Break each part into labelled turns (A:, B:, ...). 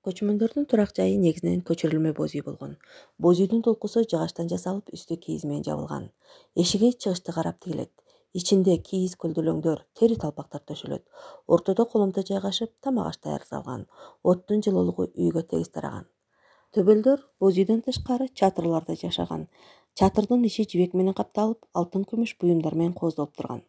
A: Көчмөндөрдүн турак жайы негизинен көчүрүлмө боз үй болгон. Боз үйдүн толкусу жыгачтан жасалып, үстү кийиз менен жабылган. Эшиги чыгышты карап тигилет. Ичинде кийиз көлдөлөңдөр, тери талпактар төшөлөт. Ортодо коломто жайгашып, тамак аш даярдалган. Оттун жылуулугу үйгө тегиз тараган. Төбөлдөр боз үйдөн тышкары чатырларда жашаган. Чатырдын ичи жибек менен капталып, алтын күмүш буюмдар менен кооздолуп турган.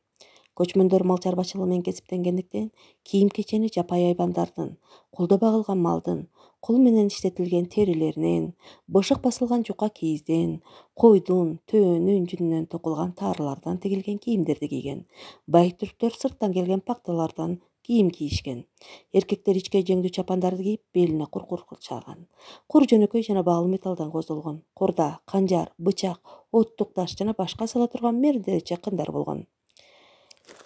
A: Көчмөндөр мал чарбачылыгы менен кесиптенгендиктен, кийим-кечени жапайы айбандардын, колдо багылган малдын, кол менен иштетилген терилеринен, бышык басылган жука кийизден, койдун, төөнүн жүнүнөн токулган таарылардан тигилген кийимдерди кийген. Байык түрктөр сырттан келген пакталардан кийим кийишкен. Эркектер ичке жеңдүү чапандарды кийип, белине куркур чааган. Кур жөнөкөй жана баалуу металлдан кооздолгон. Корда, канжар, бычак, оттук таш жана башка сала турган мээрдече кындар болгон.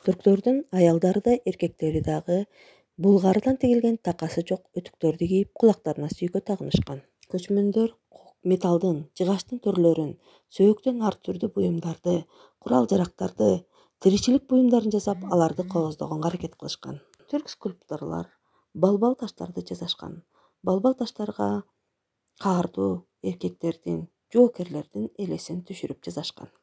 A: Түрктөрдүн аялдары да, эркектери дагы булгарыдан тигилген такасы жок өтүктөрдү кийип, кулактарына сүйкө тагынышкан. Көчмөндөр металлдын, жыгачтын төрлөрүн, сөөктөн ар түрдүү буюмдарды, курал-жарактарды, тиричилик буюмдарын жасап, аларды кооздогонго аракет кылышкан. Түрк скульпторлор балбал таштарды жасашкан. Балбал таштарга каардуу эркектердин, жоокерлердин элесин түшүрүп жасашкан.